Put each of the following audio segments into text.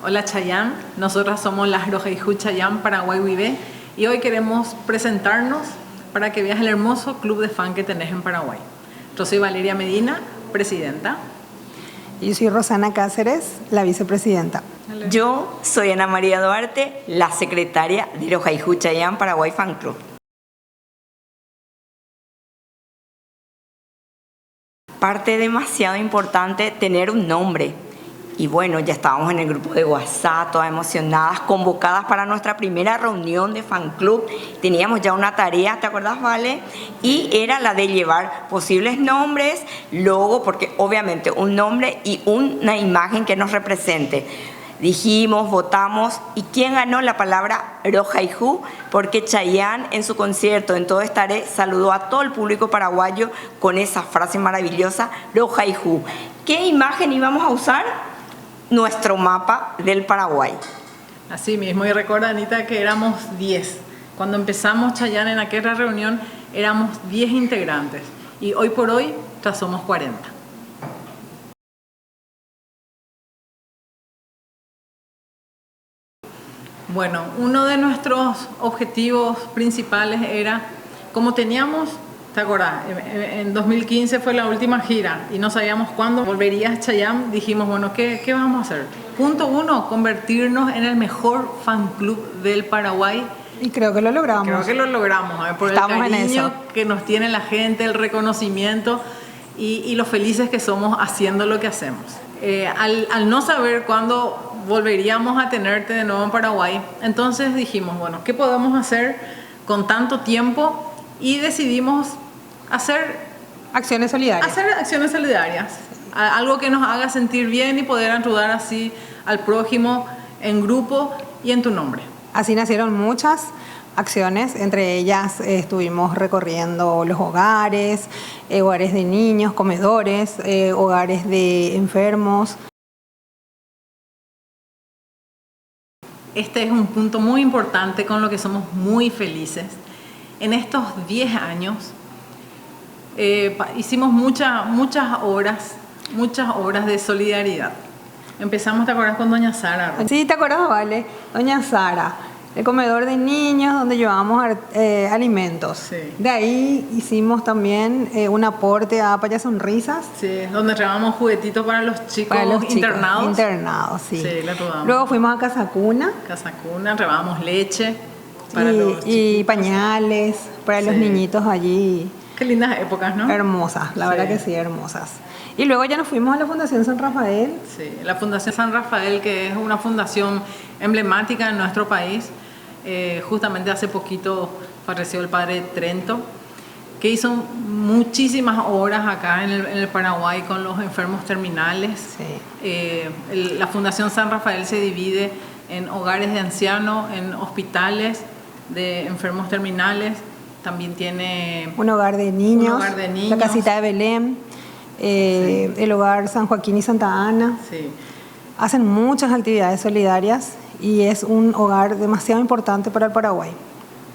Hola Chayán, nosotras somos las Rojaiju Chayán Paraguay Vive y hoy queremos presentarnos para que veas el hermoso club de fan que tenés en Paraguay. Yo soy Valeria Medina, presidenta. Y yo soy Rosana Cáceres, la vicepresidenta. Yo soy Ana María Duarte, la secretaria de Rojaiju Chayán Paraguay Fan Club. Parte demasiado importante tener un nombre. Y bueno, ya estábamos en el grupo de WhatsApp, todas emocionadas, convocadas para nuestra primera reunión de fan club. Teníamos ya una tarea, ¿te acuerdas, Vale? Y era la de llevar posibles nombres, logo, porque obviamente un nombre y una imagen que nos represente. Dijimos, votamos, ¿y quién ganó la palabra Rojaiju? Porque Chayanne en su concierto, en Todo Estaré, saludó a todo el público paraguayo con esa frase maravillosa, Rojaiju. ¿Qué imagen íbamos a usar? Nuestro mapa del Paraguay. Así mismo, y recuerda, Anita, que éramos 10. Cuando empezamos Chayanne en aquella reunión, éramos 10 integrantes, y hoy por hoy ya somos 40. Bueno, uno de nuestros objetivos principales era, como teníamos, ¿te acordás? En 2015 fue la última gira y no sabíamos cuándo volvería Chayanne. Dijimos, bueno, ¿qué vamos a hacer? Punto 1, convertirnos en el mejor fan club del Paraguay. Y creo que lo logramos. Creo que lo logramos, por Estamos el cariño en eso. que nos tiene la gente, el reconocimiento y lo felices que somos haciendo lo que hacemos. Al no saber cuándo volveríamos a tenerte de nuevo en Paraguay, entonces dijimos, bueno, ¿qué podemos hacer con tanto tiempo? Y decidimos hacer acciones solidarias. Algo que nos haga sentir bien y poder ayudar así al prójimo en grupo y en tu nombre. Así nacieron muchas acciones, entre ellas estuvimos recorriendo los hogares, hogares de niños, comedores, hogares de enfermos. Este es un punto muy importante con lo que somos muy felices. En estos 10 años hicimos muchas horas de solidaridad. Empezamos, ¿te acuerdas, con Doña Sara? Sí, ¿te acuerdas, Vale? Doña Sara, el comedor de niños donde llevábamos alimentos. Sí. De ahí hicimos también un aporte a Paya Sonrisas. Sí, donde llevábamos juguetitos para los chicos internados. Internados, sí. Sí, le ayudamos. Luego fuimos a Casa Cuna. Casa Cuna, llevábamos leche para y pañales para los niñitos allí. Qué lindas épocas, ¿no? Hermosas, la verdad que sí, hermosas. Y luego ya nos fuimos a la Fundación San Rafael. Sí, la Fundación San Rafael, que es una fundación emblemática en nuestro país. Justamente hace poquito falleció el padre Trento, que hizo muchísimas horas acá en el Paraguay con los enfermos terminales. Sí. La Fundación San Rafael se divide en hogares de ancianos, en hospitales de enfermos terminales. También tiene un hogar de niños, la casita de Belén, sí. El hogar San Joaquín y Santa Ana. Sí. Hacen muchas actividades solidarias y es un hogar demasiado importante para el Paraguay.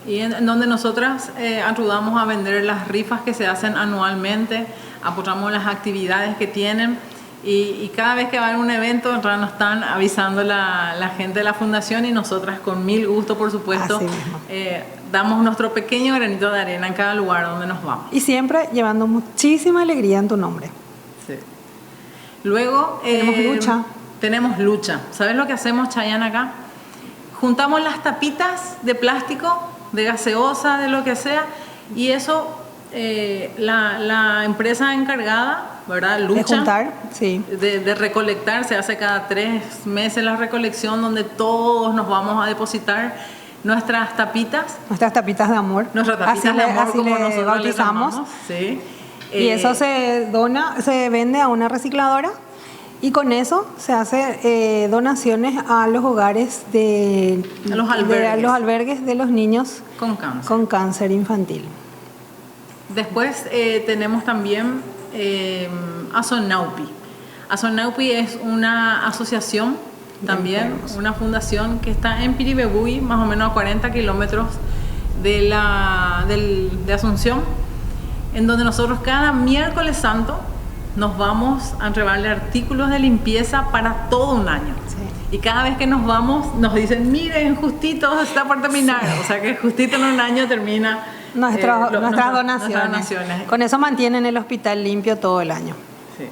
Y en donde nosotras ayudamos a vender las rifas que se hacen anualmente, apoyamos las actividades que tienen y cada vez que va a haber un evento nos están avisando la gente de la fundación y nosotras con mil gusto, por supuesto, damos nuestro pequeño granito de arena en cada lugar donde nos vamos. Y siempre llevando muchísima alegría en tu nombre. Sí. Luego tenemos lucha. ¿Sabes lo que hacemos, Chayanne, acá? Juntamos las tapitas de plástico, de gaseosa, de lo que sea, y eso la empresa encargada, ¿verdad? Lucha de juntar, sí. de recolectar. Se hace cada 3 meses la recolección donde todos nos vamos a depositar nuestras tapitas de amor. Nuestras tapitas de amor, así como le nosotros bautizamos. Sí. Y eso se vende a una recicladora y con eso se hace donaciones a los hogares a los albergues de los niños con cáncer infantil. Después tenemos también Azonaupi. Azonaupi es una asociación también, una fundación que está en Piribebuy, más o menos a 40 kilómetros de Asunción, en donde nosotros cada miércoles santo nos vamos a entregarle artículos de limpieza para todo un año. Sí. Y cada vez que nos vamos nos dicen, miren, justito está por terminar. Sí. O sea que justito en un año termina nuestras donaciones. Con eso mantienen el hospital limpio todo el año. Sí.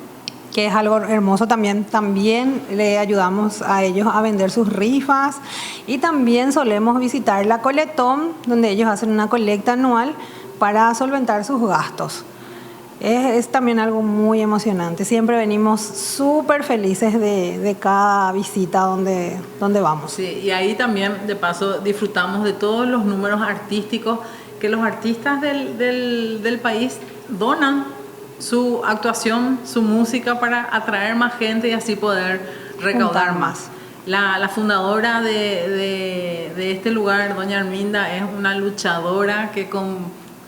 Que es algo hermoso también. También le ayudamos a ellos a vender sus rifas y también solemos visitar la Coletón, donde ellos hacen una colecta anual para solventar sus gastos. Es también algo muy emocionante. Siempre venimos súper felices de cada visita donde vamos. Sí, y ahí también, de paso, disfrutamos de todos los números artísticos que los artistas del país donan su actuación, su música para atraer más gente y así poder recaudar más. La fundadora de este lugar, doña Arminda, es una luchadora que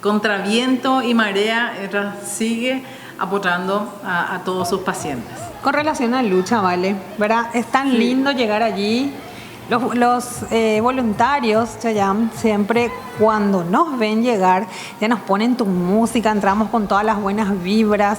contra viento y marea, ella sigue apoyando a todos sus pacientes. Con relación a lucha, Vale, ¿verdad? Es tan lindo llegar allí. Los voluntarios, Chayam, siempre cuando nos ven llegar, ya nos ponen tu música, entramos con todas las buenas vibras.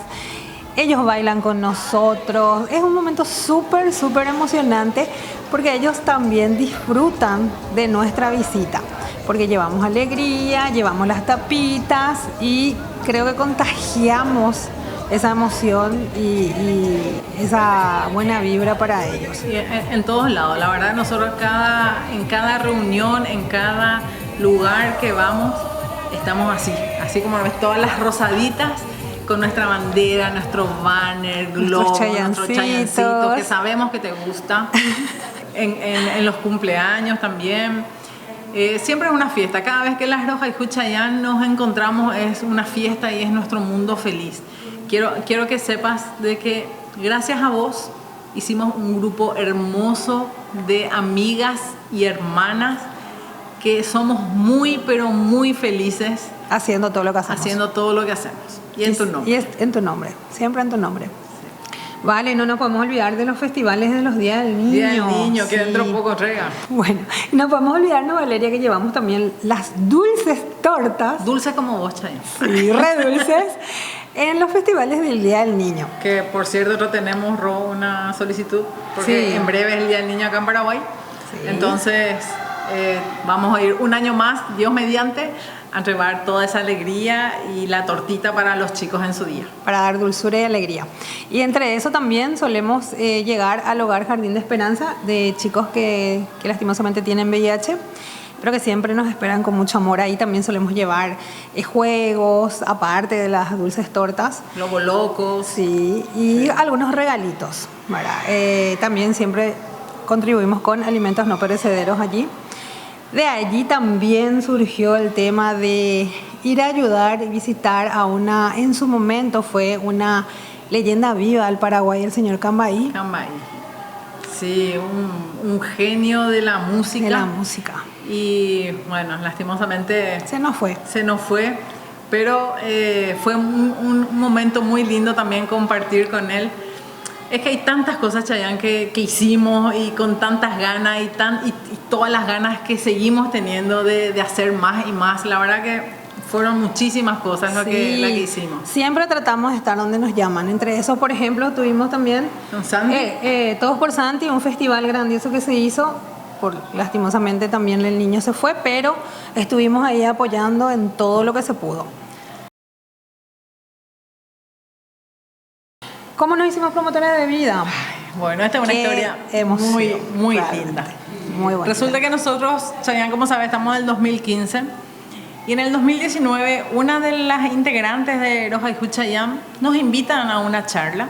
Ellos bailan con nosotros. Es un momento súper, súper emocionante porque ellos también disfrutan de nuestra visita. Porque llevamos alegría, llevamos las tapitas y creo que contagiamos esa emoción y esa buena vibra para ellos. Sí, en todos lados, la verdad, nosotros en cada reunión, en cada lugar que vamos, estamos así como ves, todas las rosaditas con nuestra bandera, nuestro banner, globo, nuestro chayancito, que sabemos que te gusta, en los cumpleaños también. Siempre es una fiesta. Cada vez que las Rojas y Juchayán nos encontramos es una fiesta y es nuestro mundo feliz. Quiero que sepas de que gracias a vos hicimos un grupo hermoso de amigas y hermanas que somos muy, pero muy felices. Haciendo todo lo que hacemos. Haciendo todo lo que hacemos. Y en tu nombre. Y es en tu nombre. Siempre en tu nombre. Vale, no nos podemos olvidar de los festivales de los Días del Niño. Día del Niño, que dentro de poco rega. Bueno, no podemos olvidarnos, Valeria, que llevamos también las dulces tortas. Dulces como vos, Chay. Sí, re dulces. En los festivales del Día del Niño. Que, por cierto, tenemos una solicitud, porque en breve es el Día del Niño acá en Paraguay. Sí. Entonces, vamos a ir un año más, Dios mediante, a llevar toda esa alegría y la tortita para los chicos en su día. Para dar dulzura y alegría. Y entre eso también solemos llegar al Hogar Jardín de Esperanza de chicos que lastimosamente tienen VIH, pero que siempre nos esperan con mucho amor. Ahí también solemos llevar juegos, aparte de las dulces tortas. Lobos locos. Sí, y algunos regalitos, ¿verdad? También siempre contribuimos con alimentos no perecederos allí. De allí también surgió el tema de ir a ayudar y visitar a en su momento fue una leyenda viva del Paraguay, el señor Cambaí. Cambaí. Sí, un genio de la música. De la música. Y bueno, lastimosamente se nos fue, pero fue un momento muy lindo también compartir con él. Es que hay tantas cosas, Chayán, que hicimos y con tantas ganas y todas las ganas que seguimos teniendo de hacer más y más. La verdad que fueron muchísimas cosas lo que hicimos. Siempre tratamos de estar donde nos llaman. Entre esos, por ejemplo, tuvimos también Todos por Santi, un festival grandioso que se hizo. Lastimosamente también el niño se fue, pero estuvimos ahí apoyando en todo lo que se pudo. ¿Cómo nos hicimos promotores de vida? Ay, bueno, esta es una historia muy linda. Muy buena. Resulta que nosotros, Chayán, como sabes, estamos en el 2015 y en el 2019 una de las integrantes de Roja y Juchayán nos invitan a una charla.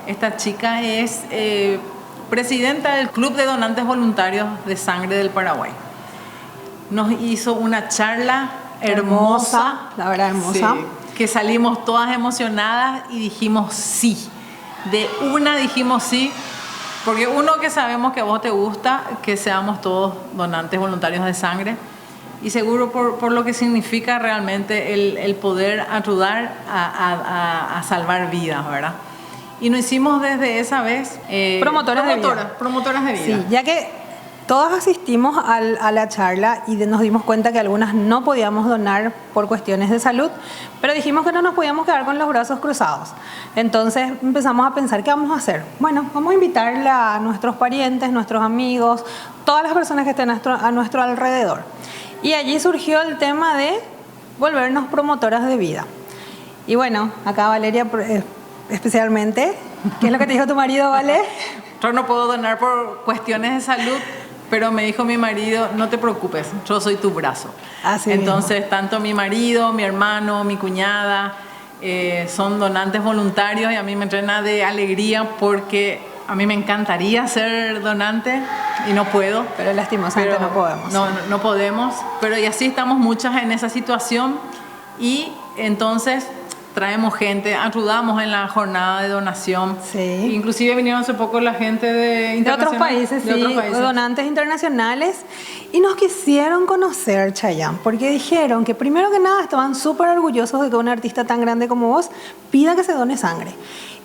Esta chica es presidenta del Club de Donantes Voluntarios de Sangre del Paraguay. Nos hizo una charla hermosa, la verdad hermosa, sí, que salimos todas emocionadas y dijimos sí. De una dijimos sí, porque uno, que sabemos que a vos te gusta que seamos todos donantes voluntarios de sangre, y seguro por lo que significa realmente el poder ayudar a salvar vidas, ¿verdad? Y nos hicimos desde esa vez promotoras de vida. Sí, ya que Todas asistimos a la charla y nos dimos cuenta que algunas no podíamos donar por cuestiones de salud, pero dijimos que no nos podíamos quedar con los brazos cruzados. Entonces empezamos a pensar, ¿qué vamos a hacer? Bueno, vamos a invitarle a nuestros parientes, nuestros amigos, todas las personas que estén a nuestro alrededor. Y allí surgió el tema de volvernos promotoras de vida. Y bueno, acá Valeria especialmente, ¿qué es lo que te dijo tu marido, Vale? Yo no puedo donar por cuestiones de salud, pero me dijo mi marido, no te preocupes, yo soy tu brazo. Así Entonces, mismo. tanto mi marido, mi hermano, mi cuñada, son donantes voluntarios y a mí me llena de alegría porque a mí me encantaría ser donante y no puedo. Pero lastimosamente no podemos. No podemos, pero y así estamos muchas en esa situación y entonces traemos gente, ayudamos en la jornada de donación. Sí. Inclusive vinieron hace poco la gente de otros países, donantes internacionales, y nos quisieron conocer, Chayanne, porque dijeron que primero que nada estaban súper orgullosos de que un artista tan grande como vos pida que se done sangre.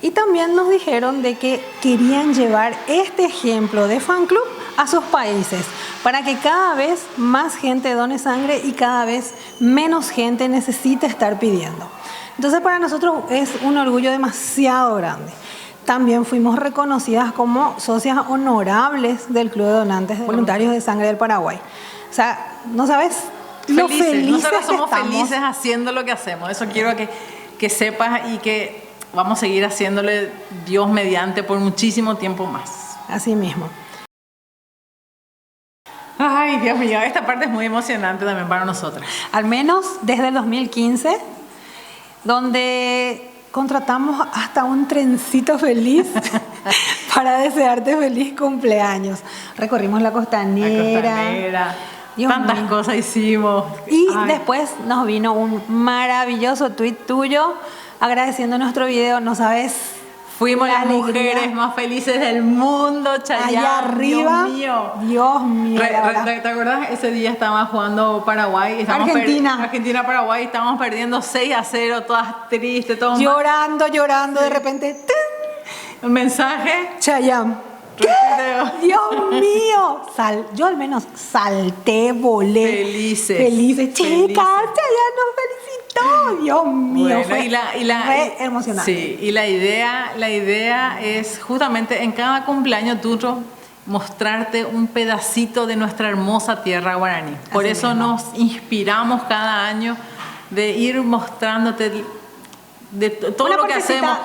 Y también nos dijeron de que querían llevar este ejemplo de fan club a sus países para que cada vez más gente done sangre y cada vez menos gente necesite estar pidiendo. Entonces para nosotros es un orgullo demasiado grande. También fuimos reconocidas como socias honorables del Club de Donantes Voluntarios de Sangre del Paraguay. O sea, no sabes lo felices nosotros somos que estamos. felices haciendo lo que hacemos. Eso quiero que sepas y que vamos a seguir haciéndole Dios mediante por muchísimo tiempo más. Así mismo. Ay, Dios mío, esta parte es muy emocionante también para nosotras. Al menos desde el 2015, donde contratamos hasta un trencito feliz para desearte feliz cumpleaños. Recorrimos la costanera. Tantas cosas hicimos. Y después nos vino un maravilloso tuit tuyo agradeciendo nuestro video. No sabes. Fuimos las mujeres más felices del mundo, Chayanne. Allá arriba. Dios mío. ¿Te acuerdas? Ese día estábamos jugando Paraguay. Argentina-Paraguay. Estábamos perdiendo 6-0, todas tristes, todos llorando. Sí. De repente. ¡tin! Un mensaje. Chayanne. ¿Qué? Dios mío. Yo al menos salté, volé. Felices. Chicas, Chayanne nos felicitó. Dios mío. Bueno, fue emocionante. Sí, y la idea es justamente en cada cumpleaños tuyo mostrarte un pedacito de nuestra hermosa tierra guaraní. Por eso nos inspiramos cada año de ir mostrándote de todo lo que hacemos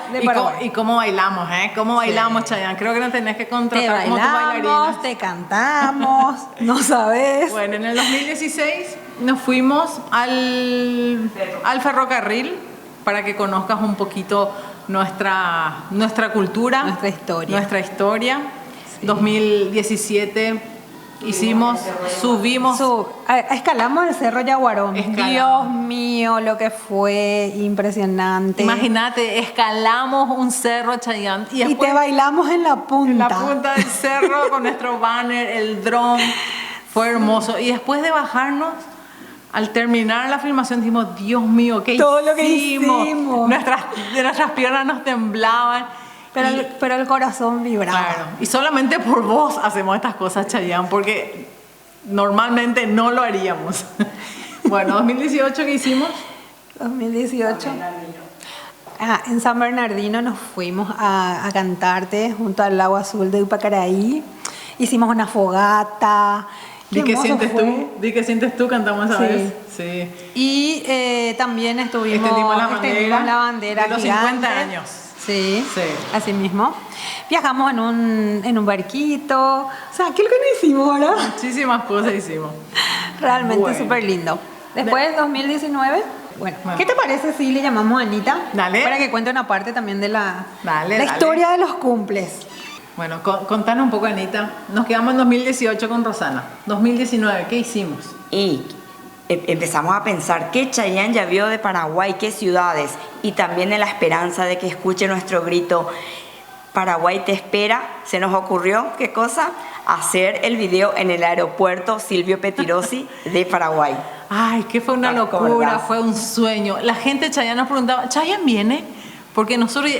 y cómo bailamos, cómo bailamos, Chayanne. Creo que no tenés que contratar como tu bailarina. Te cantamos, no sabes. Bueno, en el 2016 nos fuimos al ferrocarril para que conozcas un poquito nuestra cultura, nuestra historia. Sí. 2017 escalamos el Cerro Yaguarón. Dios mío, lo que fue impresionante. Imagínate, escalamos un cerro, Chayanne. Y te bailamos en la punta. En la punta del cerro con nuestro banner, el dron. Fue hermoso. Y después de bajarnos, al terminar la filmación, dijimos, Dios mío, ¿qué todo hicimos? Lo que hicimos. Nuestras piernas nos temblaban. Pero el corazón vibraba. Claro, y solamente por vos hacemos estas cosas, Chayanne, porque normalmente no lo haríamos. Bueno, 2018, ¿qué hicimos? 2018. En San Bernardino nos fuimos a cantarte junto al lago azul de Upacaraí. Hicimos una fogata. ¿Di qué sientes tú? Cantamos esa vez. Sí. Y también extendimos la bandera de los gigante. 50 años. Sí, así mismo. Viajamos en un barquito. O sea, ¿qué es lo que no hicimos ahora? Muchísimas cosas hicimos. Realmente súper lindo. Después de 2019, ¿qué te parece si le llamamos a Anita? Dale. Para que cuente una parte también de la historia de los cumples. Bueno, contanos un poco, Anita. Nos quedamos en 2018 con Rosana. 2019, ¿qué hicimos? Y empezamos a pensar qué Chayanne ya vio de Paraguay, qué ciudades, y también en la esperanza de que escuche nuestro grito Paraguay te espera. Se nos ocurrió, ¿qué cosa? Hacer el video en el aeropuerto Silvio Pettirossi de Paraguay. Ay, que fue una locura, fue un sueño. La gente de Chayanne nos preguntaba, ¿Chayanne viene? Porque nosotros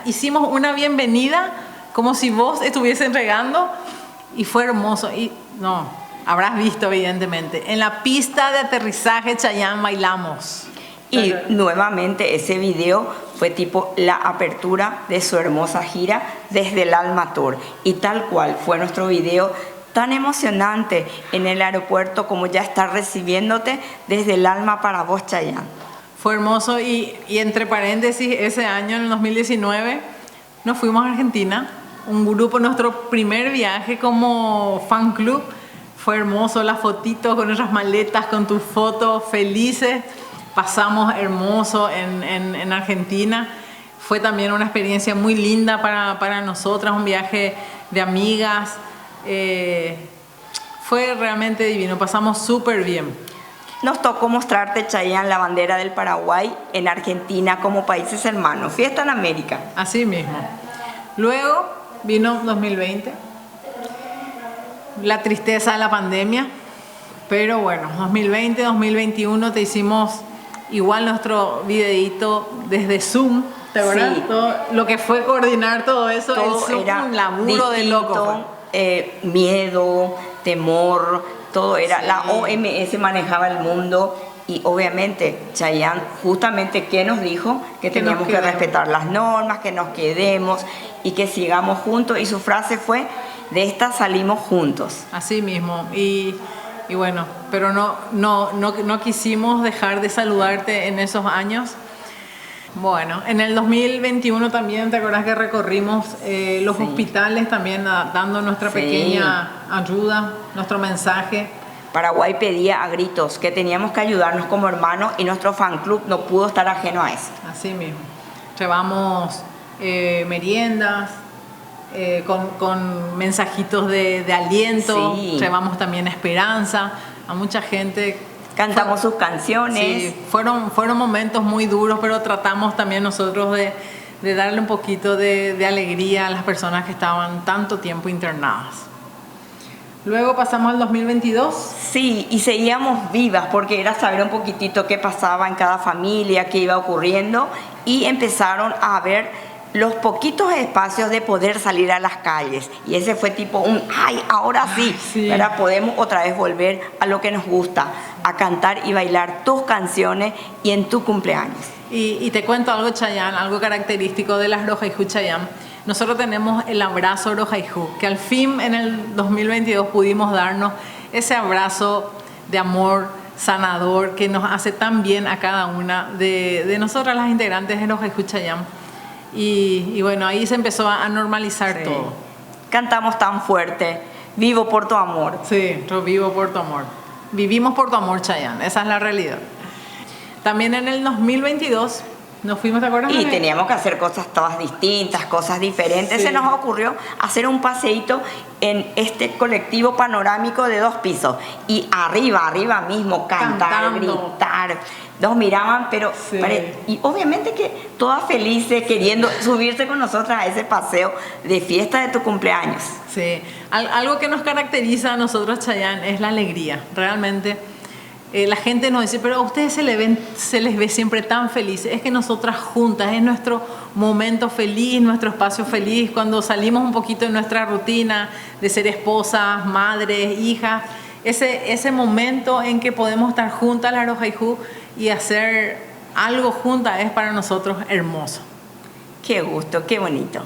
hicimos una bienvenida como si vos estuviesen regando y fue hermoso. Y no, habrás visto evidentemente, en la pista de aterrizaje Chayanne bailamos. Y nuevamente ese video fue tipo la apertura de su hermosa gira desde el Alma Tour. Y tal cual fue nuestro video tan emocionante en el aeropuerto como ya estar recibiéndote desde el alma para vos, Chayanne. Fue hermoso y entre paréntesis, ese año, en el 2019, nos fuimos a Argentina. Un grupo, nuestro primer viaje como fan club. Fue hermoso, las fotitos con nuestras maletas, con tus fotos, felices. Pasamos hermoso en Argentina. Fue también una experiencia muy linda para nosotras, un viaje de amigas. Fue realmente divino, pasamos súper bien. Nos tocó mostrarte, Chayanne, la bandera del Paraguay en Argentina como países hermanos. Fiesta en América. Así mismo. Luego vino 2020, la tristeza de la pandemia. Pero bueno, 2020, 2021 te hicimos igual nuestro videíto desde Zoom, ¿te acuerdas? Sí. Todo lo que fue coordinar todo eso, Todo el Zoom, era un laburo de loco. Miedo, temor, todo era. La OMS manejaba el mundo y obviamente Chayanne justamente ¿qué nos dijo? Que teníamos que respetar las normas, que nos quedemos y que sigamos juntos, y su frase fue: de esta salimos juntos. Así mismo. Y bueno, pero no quisimos dejar de saludarte en esos años. Bueno, en el 2021 también, ¿te acuerdas que recorrimos los hospitales también dando nuestra pequeña ayuda, nuestro mensaje? Paraguay pedía a gritos que teníamos que ayudarnos como hermanos y nuestro fan club no pudo estar ajeno a eso. Así mismo. Llevamos meriendas, con mensajitos de aliento, llevamos también esperanza a mucha gente. Cantamos sus canciones. Sí, fueron momentos muy duros, pero tratamos también nosotros de darle un poquito de alegría a las personas que estaban tanto tiempo internadas. Luego pasamos al 2022. Sí, y seguíamos vivas porque era saber un poquitito qué pasaba en cada familia, qué iba ocurriendo, y empezaron a haber los poquitos espacios de poder salir a las calles, y ese fue tipo ¡ay, ahora sí! Sí. Ahora podemos otra vez volver a lo que nos gusta, a cantar y bailar tus canciones y en tu cumpleaños. Y te cuento algo, Chayanne, algo característico de las Rojaiju Chayanne. Nosotros tenemos el abrazo Rojaiju, que al fin en el 2022 pudimos darnos ese abrazo de amor sanador que nos hace tan bien a cada una de nosotras las integrantes de Rojaiju Chayanne. Y bueno, ahí se empezó a normalizar todo. Cantamos tan fuerte: vivo por tu amor. Sí, yo vivo por tu amor. Vivimos por tu amor, Chayanne, esa es la realidad. También en el 2022 nos fuimos, ¿te acuerdas? Y teníamos que hacer cosas todas distintas, cosas diferentes. Sí. Se nos ocurrió hacer un paseíto en este colectivo panorámico de 2 pisos. Y arriba mismo, cantar, gritar. Nos miraban, pero y obviamente que todas felices, queriendo subirse con nosotras a ese paseo de fiesta de tu cumpleaños. Sí, algo que nos caracteriza a nosotros, Chayanne, es la alegría. Realmente la gente nos dice, pero a ustedes se les ve siempre tan felices. Es que nosotras juntas, es nuestro momento feliz, nuestro espacio feliz, cuando salimos un poquito de nuestra rutina de ser esposas, madres, hijas. Ese momento en que podemos estar juntas, la Rojaiju, y hacer algo juntas es para nosotros hermoso. Qué gusto, qué bonito.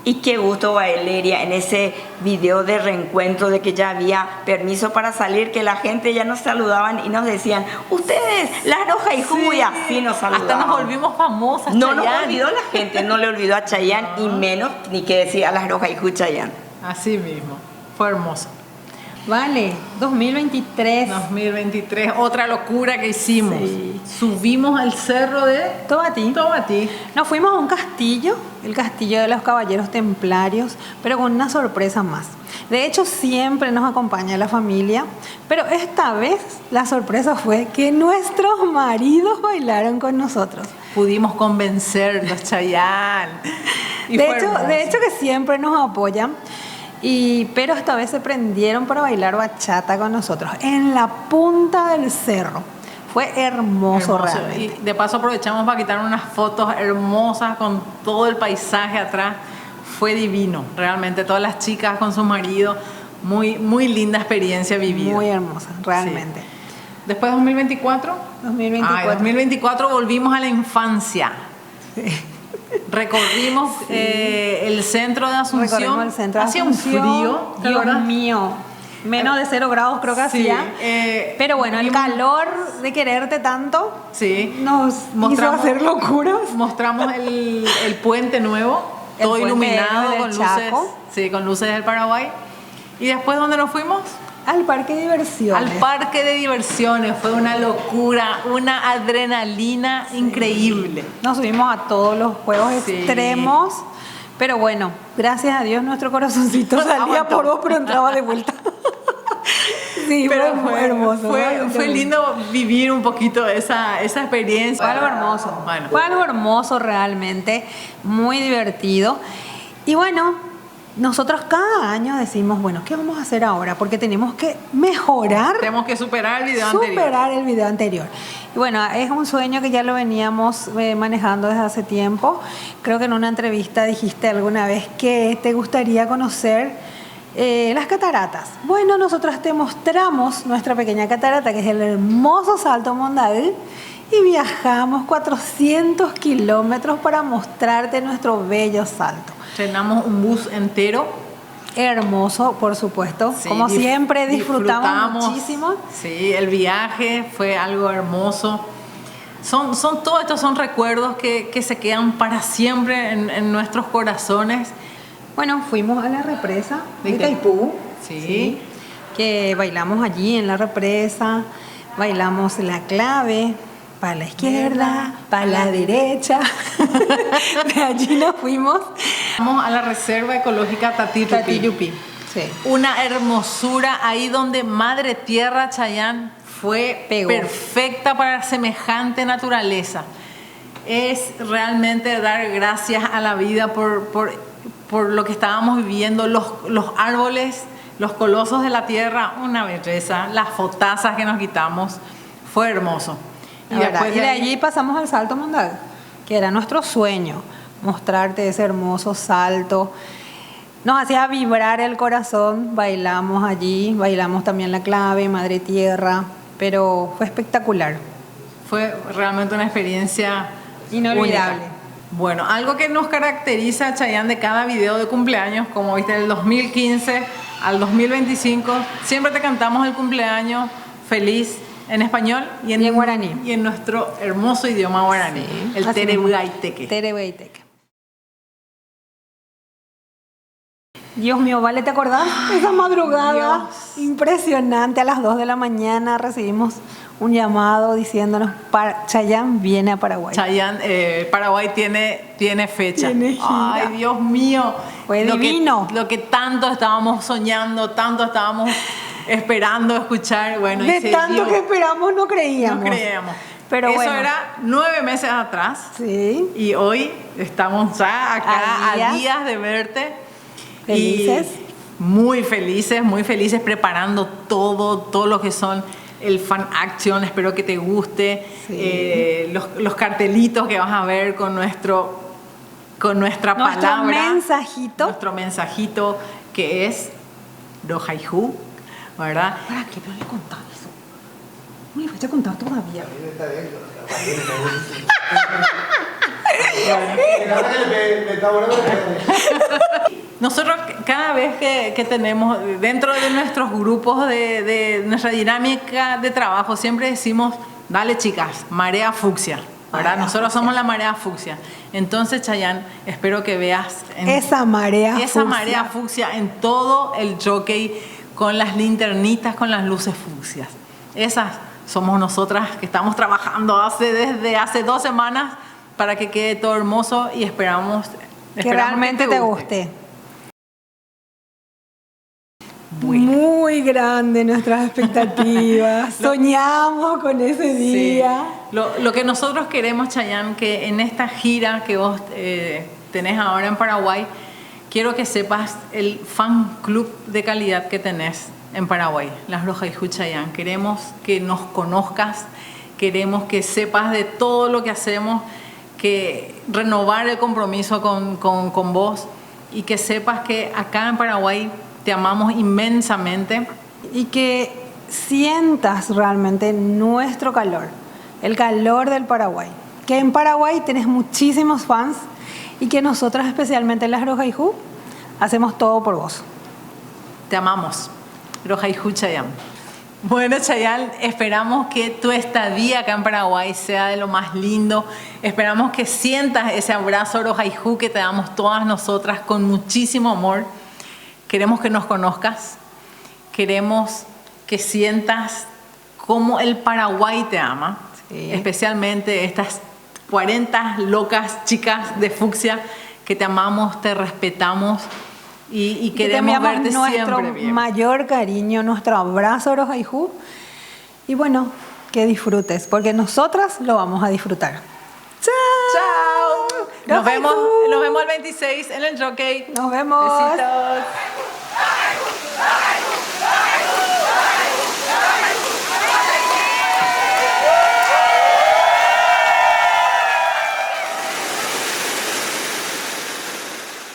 Y qué gusto, Valeria, en ese video de reencuentro de que ya había permiso para salir, que la gente ya nos saludaban y nos decían: ustedes, la Rojaiju, y así nos saludaban. Hasta nos volvimos famosas, No Chayanne. nos olvidó la gente, no le olvidó a Chayanne, y menos ni que decir a la Rojaiju Chayanne. Así mismo, fue hermoso. Vale, 2023. 2023, otra locura que hicimos. Sí. Subimos al cerro de Tobatí. Nos fuimos a un castillo, el castillo de los Caballeros Templarios, pero con una sorpresa más. De hecho, siempre nos acompaña la familia, pero esta vez la sorpresa fue que nuestros maridos bailaron con nosotros. Pudimos convencerlos, Chayanne. De hecho que siempre nos apoyan. Pero esta vez se prendieron para bailar bachata con nosotros en la punta del cerro. Fue hermoso realmente. Y de paso aprovechamos para quitar unas fotos hermosas con todo el paisaje atrás. Fue divino, realmente. Todas las chicas con sus maridos muy, muy linda experiencia vivida. Muy hermosa, realmente. Sí. Después 2024. 2024 volvimos a la infancia. Sí. Recorrimos el centro de Asunción. El centro de Hacía Asunción. un frío, Dios mío. Menos de 0 grados creo que sí, hacía. Pero bueno, el calor de quererte tanto nos hizo hacer locuras. Mostramos el puente nuevo, todo iluminado con luces, con luces del Paraguay. ¿Y después dónde nos fuimos? Al parque de diversiones. Al parque de diversiones. Fue una locura, una adrenalina increíble. Nos subimos a todos los juegos extremos. Pero bueno, gracias a Dios nuestro corazoncito salía por vos, pero entraba de vuelta. Sí, pero fue hermoso. Fue lindo vivir un poquito esa experiencia. Fue algo hermoso. Bueno. Fue algo hermoso realmente, muy divertido. Y bueno, nosotros cada año decimos, bueno, ¿qué vamos a hacer ahora? Porque tenemos que mejorar. Tenemos que superar el video anterior. Y bueno, es un sueño que ya lo veníamos manejando desde hace tiempo. Creo que en una entrevista dijiste alguna vez que te gustaría conocer las cataratas. Bueno, nosotros te mostramos nuestra pequeña catarata, que es el hermoso Salto Mondadí, y viajamos 400 kilómetros para mostrarte nuestro bello salto. Llenamos un bus entero. Hermoso, por supuesto. Sí, como siempre, disfrutamos muchísimo. Sí, el viaje fue algo hermoso. Todos estos son recuerdos que se quedan para siempre en nuestros corazones. Bueno, fuimos a la represa de Itaipú. Sí. Que bailamos allí en la represa. Bailamos la clave. Para la izquierda, para la derecha. De allí nos fuimos. Vamos a la Reserva Ecológica Tatiyupi. Sí. Una hermosura ahí donde Madre Tierra Chayán fue perfecta para semejante naturaleza. Es realmente dar gracias a la vida por lo que estábamos viviendo, los árboles, los colosos de la tierra, una belleza, las fotazas que nos quitamos, fue hermoso. Y de allí pasamos al Salto Mondadí, que era nuestro sueño, mostrarte ese hermoso salto. Nos hacía vibrar el corazón, bailamos allí, bailamos también la clave, Madre Tierra, pero fue espectacular. Fue realmente una experiencia inolvidable. Única. Bueno, algo que nos caracteriza a Chayán de cada video de cumpleaños, como viste, del 2015 al 2025, siempre te cantamos el cumpleaños feliz, en español y en guaraní. Y en nuestro hermoso idioma guaraní, sí, el Terebuaiteque. Terebuaiteque. Dios mío, ¿vale? ¿Te acordás? Esa madrugada impresionante, a las 2 de la mañana recibimos un llamado diciéndonos Chayán viene a Paraguay. Chayán, Paraguay tiene fecha. Tiene gira. Ay, Dios mío. Fue divino. Lo que tanto estábamos soñando, tanto estábamos esperando escuchar. Bueno, de tanto que esperamos no creíamos. No creíamos. Pero eso bueno. Era 9 meses atrás. Sí. Y hoy estamos ya acá a días de verte. Felices. Y muy felices preparando todo lo que son el fan action. Espero que te guste. Sí. Los cartelitos que vas a ver con nuestra palabra. Nuestro mensajito que es Rojaiju, ¿verdad? ¿Para qué no le contás eso? No le voy a contar todavía. Nosotros cada vez que tenemos dentro de nuestros grupos de nuestra dinámica de trabajo siempre decimos, dale chicas, marea fucsia, ¿verdad? Nosotros somos la marea fucsia. Entonces, Chayán, espero que veas esa marea fucsia en todo el jockey, con las linternitas, con las luces fucsias. Esas somos nosotras que estamos trabajando desde hace 2 semanas para que quede todo hermoso y esperamos que realmente te guste. Muy grande nuestras expectativas. Soñamos con ese día. Sí. Lo que nosotros queremos, Chayán, que en esta gira que vos tenés ahora en Paraguay, quiero que sepas el fan club de calidad que tenés en Paraguay, Las Rojaiju Chayán. Queremos que nos conozcas, queremos que sepas de todo lo que hacemos, que renovar el compromiso con vos y que sepas que acá en Paraguay te amamos inmensamente. Y que sientas realmente nuestro calor, el calor del Paraguay. Que en Paraguay tenés muchísimos fans y que nosotras, especialmente las Rojaijú, hacemos todo por vos. Te amamos. Rojaijú Chayán. Bueno, Chayán, esperamos que tu estadía acá en Paraguay sea de lo más lindo. Esperamos que sientas ese abrazo Rojaijú que te damos todas nosotras con muchísimo amor. Queremos que nos conozcas. Queremos que sientas cómo el Paraguay te ama. Sí. Especialmente estas 40 locas chicas de fucsia que te amamos, te respetamos. Y queremos verte nuestro siempre bien. Mayor cariño, nuestro abrazo, Rojaijú. Y bueno, que disfrutes, porque nosotras lo vamos a disfrutar. ¡Chao! Nos vemos el 26 en el Jockey. Nos vemos. Besitos.